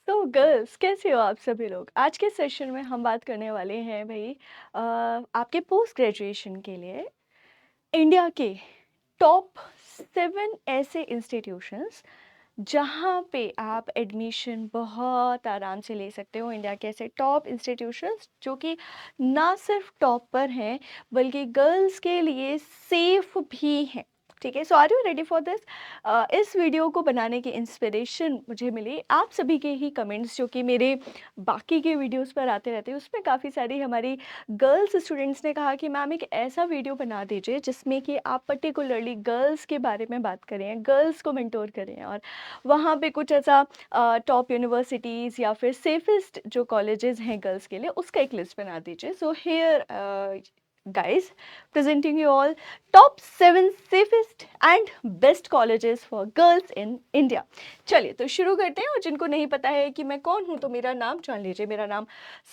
तो गर्ल्स कैसे हो आप सभी लोग। आज के सेशन में हम बात करने वाले हैं भाई आपके पोस्ट ग्रेजुएशन के लिए इंडिया के टॉप 7 ऐसे इंस्टीट्यूशंस जहाँ पे आप एडमिशन बहुत आराम से ले सकते हो। इंडिया के ऐसे टॉप इंस्टीट्यूशंस जो कि ना सिर्फ टॉप पर हैं बल्कि गर्ल्स के लिए सेफ भी हैं। ठीक है, so are you ready for this. इस वीडियो को बनाने की इंस्पिरेशन मुझे मिली आप सभी के ही कमेंट्स जो कि मेरे बाकी के वीडियोस पर आते रहते हैं। उसमें काफ़ी सारी हमारी गर्ल्स स्टूडेंट्स ने कहा कि मैम एक ऐसा वीडियो बना दीजिए जिसमें कि आप पर्टिकुलरली गर्ल्स के बारे में बात करें, गर्ल्स को मेंटोर करें और वहाँ पे कुछ ऐसा टॉप यूनिवर्सिटीज़ या फिर सेफेस्ट जो कॉलेजेस हैं गर्ल्स के लिए उसका एक लिस्ट बना दीजिए। So here guys, presenting you all top 7 safest and best colleges for girls in India। चलिए तो शुरू करते हैं। और जिनको नहीं पता है कि मैं कौन हूँ तो मेरा नाम जान लीजिए। मेरा नाम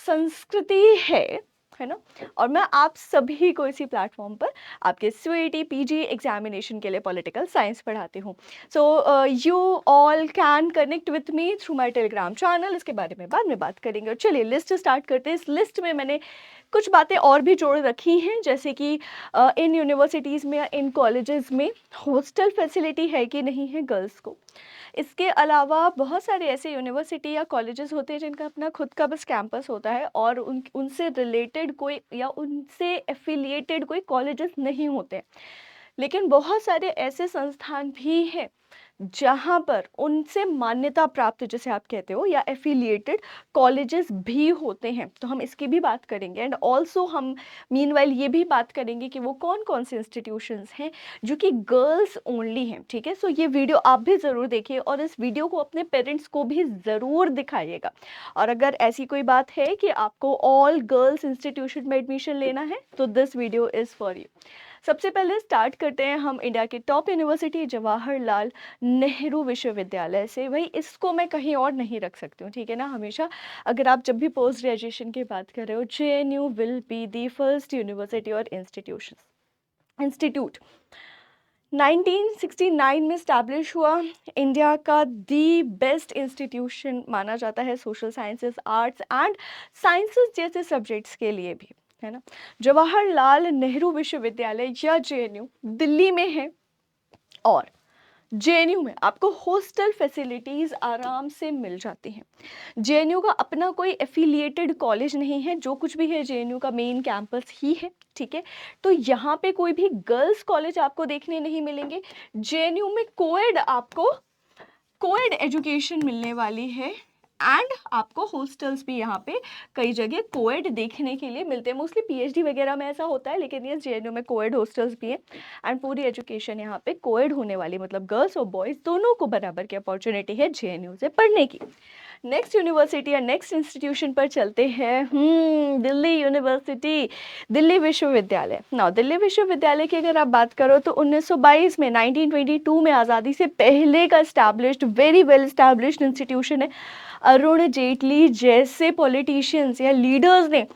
संस्कृति है ना। और मैं आप सभी को इसी प्लेटफॉर्म पर आपके सीईटी पीजी एग्जामिनेशन के लिए पॉलिटिकल साइंस पढ़ाती हूँ। So you all can connect with me through my Telegram channel. इसके बारे में बाद में बात करेंगे। और चलिए लिस्ट स्टार्ट करते हैं। इस लिस्ट में मैंने कुछ बातें और भी जोड़ रखी हैं जैसे कि इन यूनिवर्सिटीज़ में या इन कॉलेजेस में हॉस्टल फैसिलिटी है कि नहीं है गर्ल्स को। इसके अलावा बहुत सारे ऐसे यूनिवर्सिटी या कॉलेजेस होते हैं जिनका अपना खुद का बस कैंपस होता है और उनसे रिलेटेड कोई या उनसे एफिलिएटेड कोई कॉलेजेस नहीं होते। लेकिन बहुत सारे ऐसे संस्थान भी हैं जहाँ पर उनसे मान्यता प्राप्त जिसे आप कहते हो या एफिलिएटेड कॉलेजेस भी होते हैं। तो हम इसकी भी बात करेंगे एंड ऑल्सो हम मीनवाइल ये भी बात करेंगे कि वो कौन कौन से इंस्टीट्यूशंस हैं जो कि गर्ल्स ओनली हैं। ठीक है, सो ये वीडियो आप भी ज़रूर देखिए और इस वीडियो को अपने पेरेंट्स को भी ज़रूर दिखाइएगा। और अगर ऐसी कोई बात है कि आपको ऑल गर्ल्स इंस्टीट्यूशन में एडमिशन लेना है तो this video is for you. सबसे पहले स्टार्ट करते हैं हम इंडिया के टॉप यूनिवर्सिटी जवाहरलाल नेहरू विश्वविद्यालय से। भाई इसको मैं कहीं और नहीं रख सकती हूँ, ठीक है ना। हमेशा अगर आप जब भी पोस्ट ग्रेजुएशन की बात कर रहे हो JNU will be the first university और इंस्टीट्यूट 1969 में स्टैब्लिश हुआ। इंडिया का दी बेस्ट इंस्टीट्यूशन माना जाता है social sciences, arts and sciences जैसे सब्जेक्ट्स के लिए भी, है ना। जवाहरलाल नेहरू विश्वविद्यालय या JNU दिल्ली में है और JNU में आपको हॉस्टल फैसिलिटीज़ आराम से मिल जाती हैं। JNU का अपना कोई एफिलिएटेड कॉलेज नहीं है, जो कुछ भी है JNU का मेन कैंपस ही है। ठीक है, तो यहाँ पे कोई भी गर्ल्स कॉलेज आपको देखने नहीं मिलेंगे। JNU में कोएड एजुकेशन मिलने वाली है एंड आपको हॉस्टल्स भी यहाँ पे कई जगह कोएड देखने के लिए मिलते हैं। मोस्टली PhD वगैरह में ऐसा होता है, लेकिन ये JNU में कोएड हॉस्टल्स भी हैं एंड पूरी एजुकेशन यहाँ पे कोएड होने वाली, मतलब गर्ल्स और बॉयज़ दोनों को बराबर की अपॉर्चुनिटी है JNU से पढ़ने की। नेक्स्ट यूनिवर्सिटी या नेक्स्ट इंस्टीट्यूशन पर चलते हैं। दिल्ली यूनिवर्सिटी, दिल्ली विश्वविद्यालय। ना दिल्ली विश्वविद्यालय की अगर आप बात करो तो 1922 में 1922 में आज़ादी से पहले का established very well established institution है। अरुण जेटली जैसे पॉलिटिशियंस या लीडर्स ने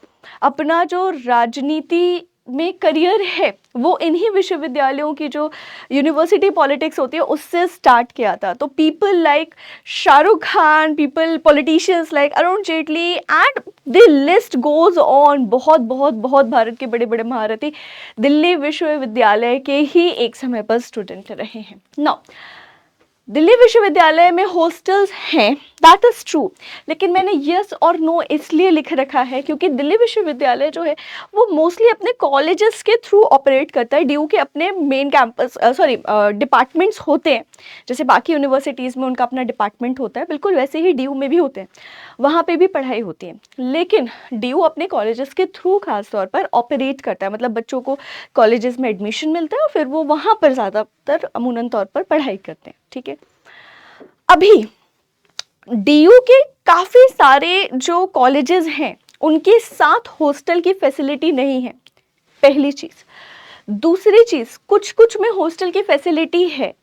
अपना जो राजनीति में करियर है वो इन्हीं विश्वविद्यालयों की जो यूनिवर्सिटी पॉलिटिक्स होती है उससे स्टार्ट किया था। तो people like Shahrukh Khan, people politicians like Arun Jaitley and the list goes on. बहुत बहुत बहुत भारत के बड़े बड़े महारथी दिल्ली विश्वविद्यालय के ही एक समय पर स्टूडेंट रहे हैं। नाउ दिल्ली विश्वविद्यालय में हॉस्टल्स हैं, दैट इज़ ट्रू, लेकिन मैंने यस और नो इसलिए लिख रखा है क्योंकि दिल्ली विश्वविद्यालय जो है वो मोस्टली अपने कॉलेजेस के थ्रू ऑपरेट करता है। DU के अपने मेन कैंपस डिपार्टमेंट्स होते हैं, जैसे बाकी यूनिवर्सिटीज़ में उनका अपना डिपार्टमेंट होता है, बिल्कुल वैसे ही DU में भी होते हैं, वहाँ पे भी पढ़ाई होती है। लेकिन DU अपने कॉलेजेस के थ्रू खास तौर पर ऑपरेट करता है, मतलब बच्चों को कॉलेजेस में एडमिशन मिलता है और फिर वो वहाँ पर ज़्यादातर अमूमन तौर पर पढ़ाई करते हैं। ठीक है, अभी DU के काफ़ी सारे जो कॉलेजेस हैं उनके साथ हॉस्टल की फैसिलिटी नहीं है, पहली चीज़। दूसरी चीज़, कुछ कुछ में हॉस्टल की फैसिलिटी है,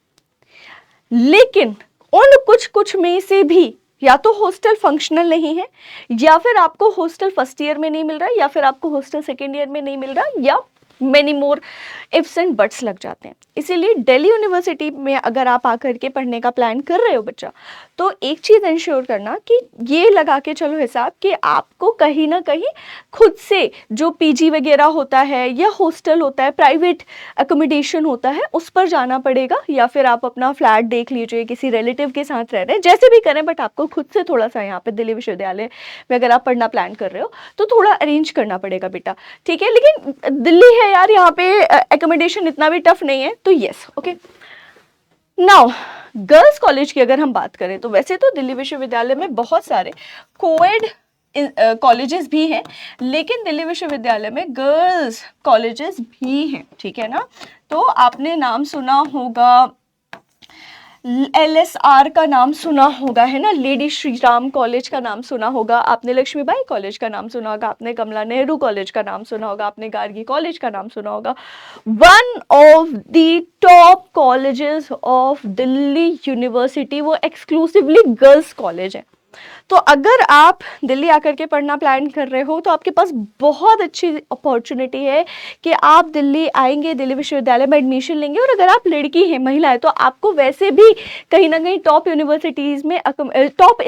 लेकिन उन कुछ में से भी या तो हॉस्टल फंक्शनल नहीं है, या फिर आपको हॉस्टल फर्स्ट ईयर में नहीं मिल रहा है, या फिर आपको हॉस्टल सेकेंड ईयर में नहीं मिल रहा, या many more ifs and buts लग जाते हैं। इसीलिए दिल्ली यूनिवर्सिटी में अगर आप आकर के पढ़ने का प्लान कर रहे हो बच्चा, तो एक चीज़ इंश्योर करना कि ये लगा के चलो हिसाब कि आपको कहीं ना कहीं खुद से जो पीजी वगैरह होता है या हॉस्टल होता है, प्राइवेट अकोमोडेशन होता है, उस पर जाना पड़ेगा, या फिर आप अपना फ्लैट देख लीजिए, किसी रिलेटिव के साथ रह रहे हैं, जैसे भी करें, बट आपको खुद से थोड़ा सा यहाँ पे दिल्ली विश्वविद्यालय में अगर आप पढ़ना प्लान कर रहे हो तो थोड़ा अरेंज करना पड़ेगा बेटा, ठीक है। लेकिन दिल्ली है यार, यहाँ पे एकोमोडेशन इतना भी टफ नहीं है, तो yes, okay. Now girls college की अगर हम बात करें तो वैसे तो दिल्ली विश्वविद्यालय में बहुत सारे कोएड कॉलेजेस भी हैं, लेकिन दिल्ली विश्वविद्यालय में गर्ल्स कॉलेजेस भी हैं, ठीक है ना। तो आपने नाम सुना होगा, LSR का नाम सुना होगा, है ना, लेडी श्री राम कॉलेज का नाम सुना होगा आपने, लक्ष्मीबाई कॉलेज का नाम सुना होगा आपने, कमला नेहरू कॉलेज का नाम सुना होगा आपने, गार्गी कॉलेज का नाम सुना होगा। One of the top colleges of Delhi university, वो एक्सक्लूसिवली गर्ल्स कॉलेज है। तो अगर आप दिल्ली आकर के पढ़ना प्लान कर रहे हो तो आपके पास बहुत अच्छी अपॉर्चुनिटी है कि आप दिल्ली आएंगे, दिल्ली विश्वविद्यालय में एडमिशन लेंगे, और अगर आप लड़की हैं, महिला है, तो आपको वैसे भी कहीं ना कहीं टॉप यूनिवर्सिटीज़ में, top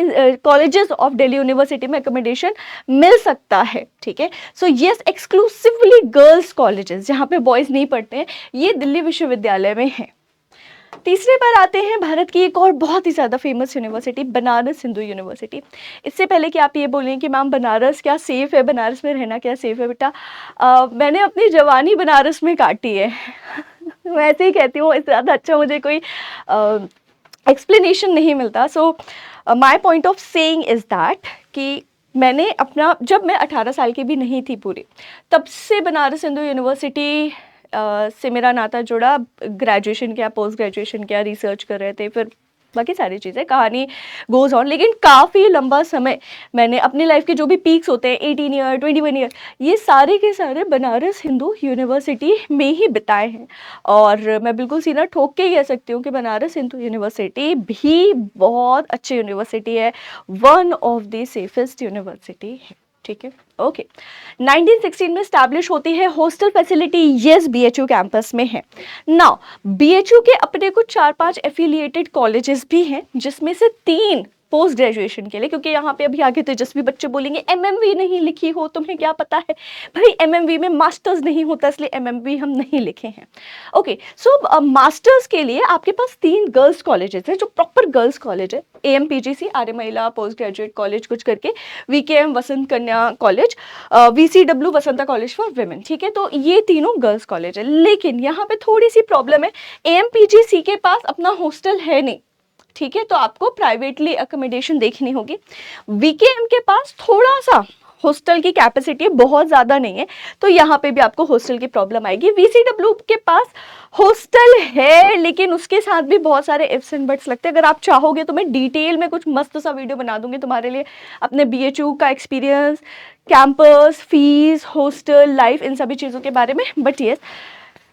colleges of Delhi university में अकोमोडेशन मिल सकता है, ठीक है। So yes, exclusively girls colleges जहाँ पे बॉयज़ नहीं पढ़ते हैं, ये दिल्ली विश्वविद्यालय में है। तीसरे पर आते हैं भारत की एक और बहुत ही ज़्यादा famous university, Banaras Hindu university. इससे पहले कि आप ये बोलें कि मैम बनारस क्या सेफ़ है, बनारस में रहना क्या सेफ़ है, बेटा मैंने अपनी जवानी बनारस में काटी है मैं ऐसे ही कहती हूँ, इससे ज़्यादा अच्छा मुझे कोई एक्सप्लेनेशन नहीं मिलता। So my point of saying is that कि मैंने अपना, जब मैं 18 साल की भी नहीं थी पूरी, तब से बनारस हिंदू यूनिवर्सिटी से मेरा नाता जुड़ा। ग्रेजुएशन किया, पोस्ट ग्रेजुएशन किया, रिसर्च कर रहे थे, फिर बाकी सारी चीज़ें, कहानी गोज़ ऑन। लेकिन काफ़ी लंबा समय मैंने अपनी लाइफ के जो भी पीक्स होते हैं, 18 ईयर, 21 ईयर, ये सारे के सारे बनारस हिंदू यूनिवर्सिटी में ही बिताए हैं। और मैं बिल्कुल सीना ठोक के ही कह सकती हूँ कि बनारस हिंदू यूनिवर्सिटी भी बहुत अच्छी यूनिवर्सिटी है, one of the safest university है, ठीक है, ओके। 1916 में स्टैब्लिश होती है। Hostel facility yes BHU campus में है। नाउ BHU के अपने कुछ 4-5 एफिलिएटेड कॉलेजेस भी हैं, जिसमें से 3 पोस्ट ग्रेजुएशन के लिए, क्योंकि यहाँ पे अभी आगे तेजस्वी बच्चे बोलेंगे MMV नहीं लिखी हो, तुम्हें क्या पता है भाई, MMV में मास्टर्स नहीं होता, इसलिए MMV हम नहीं लिखे हैं, ओके। सो मास्टर्स के लिए आपके पास 3 गर्ल्स कॉलेजेस हैं जो प्रॉपर गर्ल्स कॉलेज है, AMPGC Arya Mahila post graduate college कुछ करके, VKM Vasant Kanya college, VCW Vasanta college for women, ठीक है। तो ये तीनों गर्ल्स कॉलेज है, लेकिन यहाँ पे थोड़ी सी प्रॉब्लम है, AMPGC के पास अपना हॉस्टल है नहीं, ठीक है, तो आपको प्राइवेटली अकोमोडेशन देखनी होगी। VKM के पास थोड़ा सा हॉस्टल की कैपेसिटी बहुत ज़्यादा नहीं है, तो यहाँ पे भी आपको हॉस्टल की प्रॉब्लम आएगी। VCW के पास हॉस्टल है, लेकिन उसके साथ भी बहुत सारे इफ्स एंड बट्स लगते हैं। अगर आप चाहोगे तो मैं डिटेल में कुछ मस्त सा वीडियो बना दूंगी तुम्हारे लिए, अपने BHU का experience, campus, fees, hostel life, इन सभी चीज़ों के बारे में। बट यस,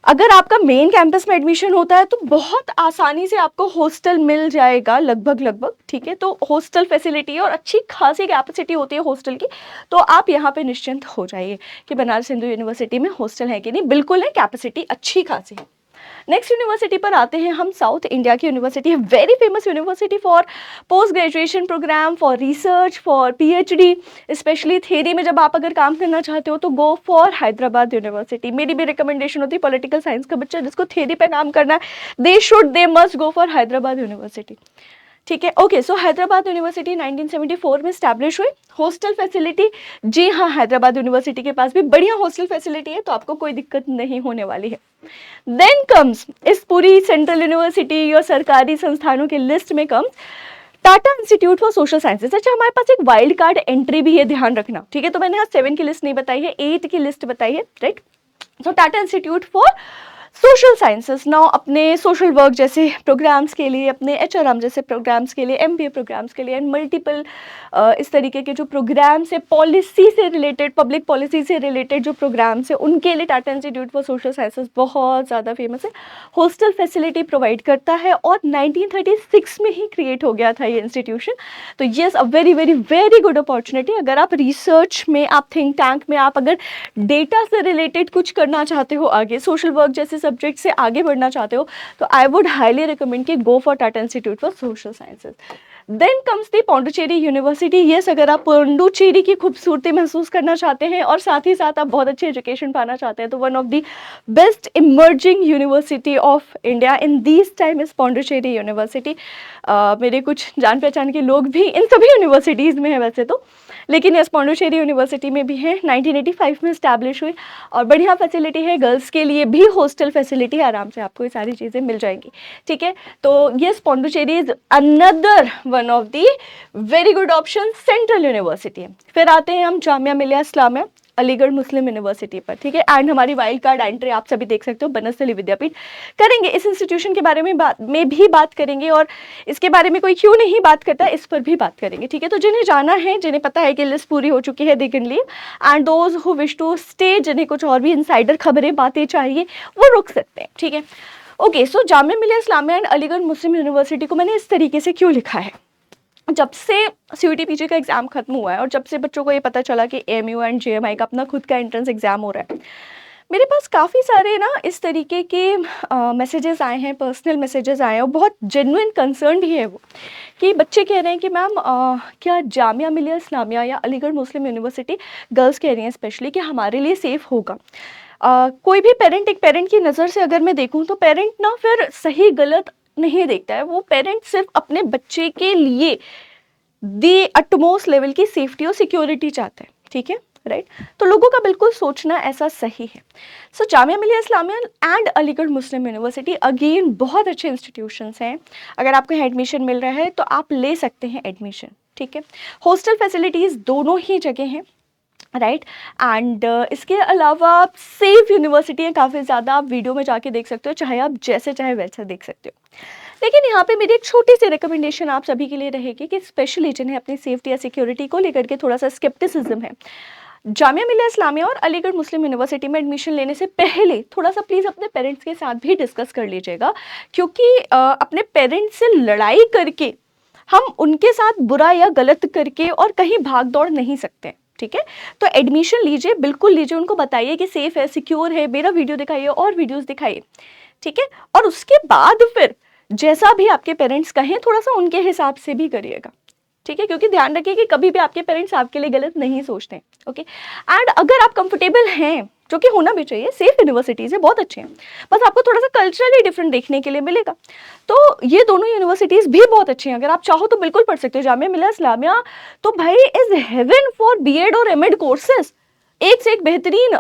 अगर आपका मेन कैंपस में एडमिशन होता है तो बहुत आसानी से आपको हॉस्टल मिल जाएगा, लगभग, ठीक है। तो हॉस्टल फैसिलिटी और अच्छी खासी कैपेसिटी होती है हॉस्टल की, तो आप यहाँ पे निश्चिंत हो जाइए कि बनारस हिंदू यूनिवर्सिटी में हॉस्टल है कि नहीं, बिल्कुल है, कैपेसिटी अच्छी खासी है। नेक्स्ट यूनिवर्सिटी पर आते हैं हम, साउथ इंडिया की यूनिवर्सिटी है, very famous university for post graduation programme, for research, for PhD, specially theory में जब आप अगर काम करना चाहते हो तो गो फॉर हैदराबाद यूनिवर्सिटी। मेरी भी रिकमेंडेशन होती है पॉलिटिकल साइंस का बच्चा जिसको थ्योरी पे काम करना है, they must go for Hyderabad university, ठीक है, ओके। सो हैदराबाद यूनिवर्सिटी 1974 में स्टैब्लिश हुई। हॉस्टल फैसिलिटी, जी हाँ, हैदराबाद यूनिवर्सिटी के पास भी बढ़िया हॉस्टल फैसिलिटी है, तो आपको कोई दिक्कत नहीं होने वाली है। देन कम्स, इस पूरी सेंट्रल यूनिवर्सिटी और सरकारी संस्थानों की लिस्ट में comes Tata institute for social sciences. अच्छा, हमारे पास एक वाइल्ड कार्ड एंट्री भी है, ध्यान रखना, ठीक है। तो मैंने यहाँ 7 की लिस्ट नहीं बताई है, 8 की लिस्ट बताई है, right. So Tata institute for social sciences now अपने सोशल वर्क जैसे प्रोग्राम्स के लिए, अपने एचआरएम जैसे प्रोग्राम्स के लिए, एमबीए प्रोग्राम्स के लिए एंड मल्टीपल इस तरीके के जो प्रोग्राम्स है पॉलिसी से रिलेटेड, पब्लिक पॉलिसी से रिलेटेड जो प्रोग्राम्स है उनके लिए Tata institute for social sciences बहुत ज़्यादा फेमस है। हॉस्टल फैसिलिटी प्रोवाइड करता है और 1936 में ही क्रिएट हो गया था ये इंस्टीट्यूशन। तो yes, a very very very good opportunity. अगर आप रिसर्च में, आप थिंक टैंक में, आप अगर डेटा से रिलेटेड कुछ करना चाहते हो, आगे सोशल वर्क जैसे सब्जेक्ट से आगे बढ़ना चाहते हो, तो आई वुड हाईली रिकमेंड कि go for Tata institute for social sciences. Then comes the Pondicherry university. Yes, अगर आप पौंडुचेरी की खूबसूरती महसूस करना चाहते हैं और साथ ही साथ आप बहुत अच्छी एजुकेशन पाना चाहते हैं, तो one of the best emerging university of India in this time is Pondicherry university. मेरे कुछ जान पहचान के लोग भी इन सभी यूनिवर्सिटीज़ में है वैसे तो, लेकिन यस पौंडुचेरी यूनिवर्सिटी में भी है, 1985 में इस्टेब्लिश हुई और बढ़िया फैसिलिटी है। गर्ल्स के लिए भी हॉस्टल फैसिलिटी, आराम से आपको ये सारी चीज़ें मिल जाएंगी, ठीक है। तो yes, Pondicherry is another one of the very good option. Central university है। फिर आते हैं हम जामिया मिलिया इस्लामिया अलीगढ़ मुस्लिम यूनिवर्सिटी पर, ठीक है। एंड हमारी वाइल्ड कार्ड एंट्री आप सभी देख सकते हो, बनस्थली विद्यापीठ। करेंगे इस इंस्टीट्यूशन के बारे में भी बात करेंगे और इसके बारे में कोई क्यों नहीं बात करता, इस पर भी बात करेंगे, ठीक है। तो जिन्हें जाना है, जिन्हें पता है कि लिस्ट पूरी हो चुकी है, they can leave, and those who wish to stay, जिन्हें कुछ और भी इनसाइडर खबरें बातें चाहिए, वो रुक सकते हैं, ठीक है। Okay, so Jamia Millia Islamia and Aligarh Muslim university को मैंने इस तरीके से क्यों लिखा है, जब से सीयूटी पीजी का एग्जाम खत्म हुआ है और जब से बच्चों को ये पता चला कि एएमयू एंड जेएमआई का अपना खुद का एंट्रेंस एग्जाम हो रहा है, मेरे पास काफ़ी सारे ना इस तरीके के मैसेजेस आए हैं, पर्सनल मैसेजेस आए हैं और बहुत जेन्युइन कंसर्न भी है वो, कि बच्चे कह रहे हैं कि मैम क्या जामिया मिलिया इस्लामिया या अलीगढ़ मुस्लिम यूनिवर्सिटी, गर्ल्स कह रही हैं स्पेशली, कि हमारे लिए सेफ़ होगा। कोई भी पेरेंट, एक पेरेंट की नज़र से अगर मैं देखूँ तो पेरेंट ना फिर सही गलत नहीं देखता है, वो पेरेंट सिर्फ अपने बच्चे के लिए दी अटमोस्ट लेवल की सेफ्टी और सिक्योरिटी चाहते हैं, ठीक है, राइट। तो लोगों का बिल्कुल सोचना ऐसा सही है। सो Jamia Millia Islamia and Aligarh Muslim university again बहुत अच्छे इंस्टीट्यूशंस हैं। अगर आपको यहाँ एडमिशन मिल रहा है तो आप ले सकते हैं एडमिशन, ठीक है। हॉस्टल फैसिलिटीज़ दोनों ही जगह हैं, राइट। एंड इसके अलावा सेफ यूनिवर्सिटी है काफ़ी ज़्यादा, आप वीडियो में जाके देख सकते हो, चाहे आप जैसे चाहे वैसा देख सकते हो। लेकिन यहाँ पे मेरी एक छोटी सी रिकमेंडेशन आप सभी के लिए रहेगी कि स्पेशली जिन्हें अपनी सेफ्टी या सिक्योरिटी को लेकर के थोड़ा सा स्केप्टिसिज्म है, जामिया मिलिया इस्लामिया और अलीगढ़ मुस्लिम यूनिवर्सिटी में एडमिशन लेने से पहले थोड़ा सा प्लीज़ अपने पेरेंट्स के साथ भी डिस्कस कर लीजिएगा, क्योंकि अपने पेरेंट्स से लड़ाई करके हम उनके साथ बुरा या गलत करके और कहीं भाग दौड़ नहीं सकते, ठीक है। तो एडमिशन लीजिए, बिल्कुल लीजिए, उनको बताइए कि सेफ़ है, सिक्योर है, मेरा वीडियो दिखाइए और वीडियोज़ दिखाइए, ठीक है। और उसके बाद फिर जैसा भी आपके पेरेंट्स कहें थोड़ा सा उनके हिसाब से भी करिएगा, ठीक है, क्योंकि ध्यान रखिए कि कभी भी आपके पेरेंट्स आपके लिए गलत नहीं सोचते, ओके। एंड अगर आप कंफर्टेबल हैं, जो कि होना भी चाहिए, सेफ यूनिवर्सिटीज़ है, बहुत अच्छे हैं, बस आपको थोड़ा सा कल्चरली डिफरेंट देखने के लिए मिलेगा, तो ये दोनों यूनिवर्सिटीज़ भी बहुत अच्छी हैं। अगर आप चाहो तो बिल्कुल पढ़ सकते हो। जामिया मिलिया इस्लामिया तो भाई इज हेवन फॉर बीएड और एमएड कोर्सेज, एक से एक बेहतरीन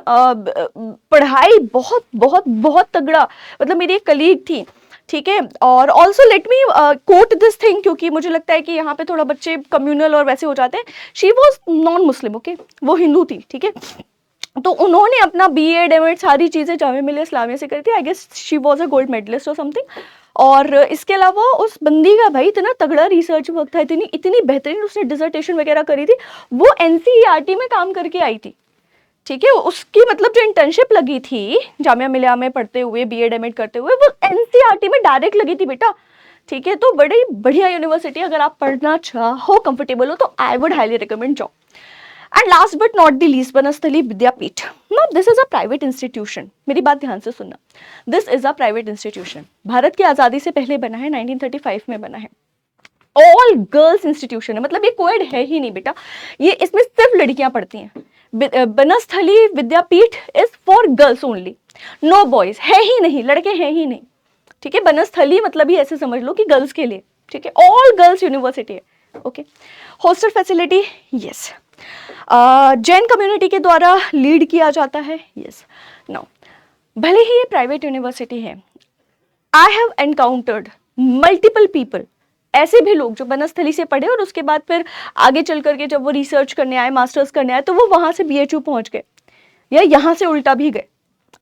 पढ़ाई, बहुत बहुत बहुत तगड़ा। मतलब मेरी एक कलीग थी, ठीक है। और also let me quote this thing, क्योंकि मुझे लगता है कि यहाँ पे थोड़ा बच्चे कम्युनल और वैसे हो जाते हैं। She was non Muslim, okay, वो हिंदू थी, ठीक है। तो उन्होंने अपना बीएड एमएड सारी चीज़ें जामिया मिलिया इस्लामिया से करी थी। I guess she was a gold medallist और समथिंग। और इसके अलावा उस बंदी का भाई इतना तगड़ा रिसर्च वर्क था, इतनी इतनी बेहतरीन उसने डिसर्टेशन वगैरह करी थी, वो एनसीईआरटी में काम करके आई थी, ठीक है। उसकी मतलब जो इंटर्नशिप लगी थी जामिया मिलिया में पढ़ते हुए, बीएड एमएड करते हुए, वो एनसीईआरटी में डायरेक्ट लगी थी बेटा, ठीक है। तो बड़ी बढ़िया यूनिवर्सिटी, अगर आप पढ़ना चाहो, कंफर्टेबल हो, तो आई वुड हाईली रिकमेंड जाओ। And last but not the least, Banasthali Vidyapith. Now this is a private institution, मेरी बात ध्यान से सुनना, this is a private institution, Bharat की आज़ादी से पहले बना है, 1935 में बना है, ऑल गर्ल्स इंस्टीट्यूशन है, मतलब ये कोएड है ही नहीं बेटा, ये इसमें सिर्फ लड़कियां पढ़ती हैं। Banasthali Vidyapith is for girls only, no boys, है ही नहीं, लड़के हैं ही नहीं, ठीक है। बनस्थली मतलब ही ऐसे समझ लो कि गर्ल्स के लिए, ठीक है, ऑल गर्ल्स यूनिवर्सिटी है, okay. Hostel facility, yes, Jain community के द्वारा लीड किया जाता है, यस। नाउ भले ही ये प्राइवेट यूनिवर्सिटी है, I have encountered multiple people, ऐसे भी लोग जो बनस्थली से पढ़े और उसके बाद फिर आगे चल करके जब वो रिसर्च करने आए, मास्टर्स करने आए, तो वो वहाँ से बीएचयू पहुँच गए या यहाँ से उल्टा भी गए,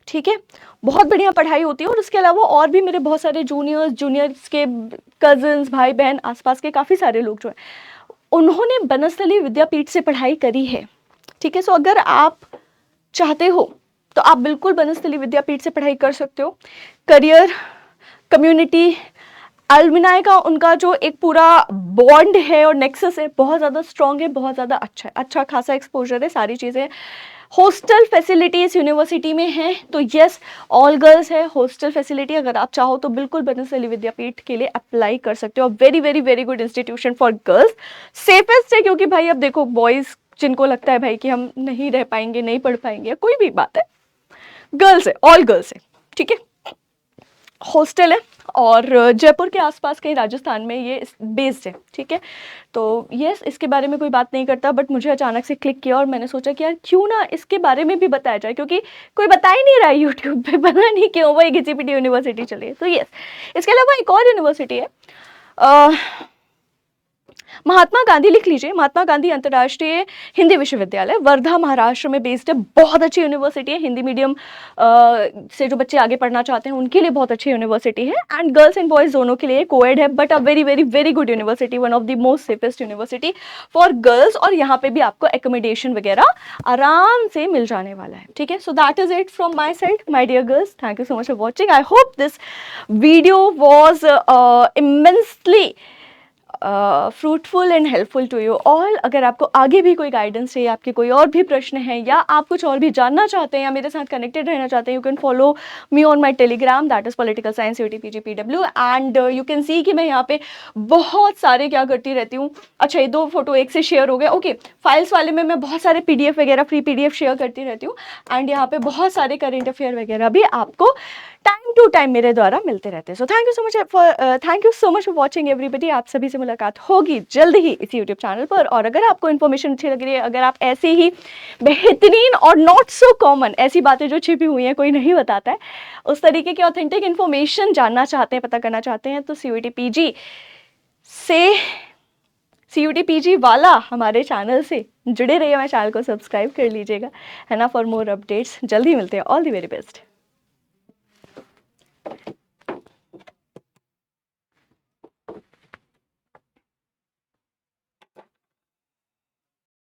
ठीक है, बहुत बढ़िया पढ़ाई होती है। और उसके अलावा और भी मेरे बहुत सारे जूनियर्स के कज़न्स, भाई बहन, आसपास के काफ़ी सारे लोग जो हैं उन्होंने बनस्थली विद्यापीठ से पढ़ाई करी है। ठीक है, सो अगर आप चाहते हो तो आप बिल्कुल बनस्थली विद्यापीठ से पढ़ाई कर सकते हो। करियर, कम्युनिटी, अलुमनाई का उनका जो एक पूरा बॉन्ड है और नेक्सस है बहुत ज़्यादा स्ट्रॉन्ग है, बहुत ज़्यादा अच्छा है, अच्छा खासा एक्सपोजर है, सारी चीज़ें। हॉस्टल फैसिलिटीज यूनिवर्सिटी में है, तो यस ऑल गर्ल्स है हॉस्टल फैसिलिटी। अगर आप चाहो तो बिल्कुल बनस्थली विद्यापीठ के लिए अप्लाई कर सकते हो। Very very very good institution for girls, safest है, क्योंकि भाई अब देखो बॉयज़ जिनको लगता है भाई कि हम नहीं रह पाएंगे, नहीं पढ़ पाएंगे, कोई भी बात है, गर्ल्स है, ऑल गर्ल्स है। ठीक है, हॉस्टल है और जयपुर के आसपास कहीं राजस्थान में ये बेस्ड है। ठीक है, तो यस इसके बारे में कोई बात नहीं करता, बट मुझे अचानक से क्लिक किया और मैंने सोचा कि यार क्यों ना इसके बारे में भी बताया जाए, क्योंकि कोई बता ही नहीं रहा है यूट्यूब पे, पता नहीं क्यों वही घिसी पिटी यूनिवर्सिटी चली है। तो यस, इसके अलावा एक और यूनिवर्सिटी है, महात्मा गांधी, लिख लीजिए, महात्मा गांधी अंतर्राष्ट्रीय हिंदी विश्वविद्यालय, वर्धा महाराष्ट्र में बेस्ड है। बहुत अच्छी यूनिवर्सिटी है, हिंदी मीडियम से जो बच्चे आगे पढ़ना चाहते हैं उनके लिए बहुत अच्छी यूनिवर्सिटी है, एंड गर्ल्स एंड बॉयज दोनों के लिए कोएड है, but a very very very good university, one of the most safest university for girls. और यहाँ पे भी आपको एकोमोडेशन वगैरह आराम से मिल जाने वाला है। ठीक है, so that is it from my side my dear girls, thank you so much for watching. I hope this video was immensely fruitful and helpful to you all. अगर आपको आगे भी कोई गाइडेंस चाहिए, आपके कोई और भी प्रश्न हैं, या आप कुछ और भी जानना चाहते हैं या मेरे साथ कनेक्टेड रहना चाहते हैं, you can follow me on my Telegram, that is political science UTPGPW, and you can see कि मैं यहाँ पे बहुत सारे क्या करती रहती हूँ। अच्छा, ये 2 फोटो एक से शेयर हो गए, ओके। फाइल्स वाले में मैं बहुत सारे PDF वगैरह, फ्री PDF शेयर करती रहती हूँ, एंड यहाँ पे बहुत सारे करेंट अफेयर वगैरह भी आपको टाइम टू टाइम मेरे द्वारा मिलते रहते हैं। So thank you so much for watching everybody. आप सभी से मुलाकात होगी जल्द ही इस यूट्यूब चैनल पर। और अगर आपको इन्फॉर्मेशन अच्छी लग रही है, अगर आप ऐसे ही बेहतरीन और नॉट सो कॉमन ऐसी बातें जो छिपी हुई हैं, कोई नहीं बताता है, उस तरीके की ऑथेंटिक इन्फॉर्मेशन जानना चाहते हैं, पता करना चाहते हैं, तो CUTPG वाला हमारे चैनल से जुड़े रहिए, हमारे चैनल को सब्सक्राइब कर लीजिएगा, है ना, फॉर मोर अपडेट्स। जल्दी मिलते हैं, ऑल द वेरी बेस्ट।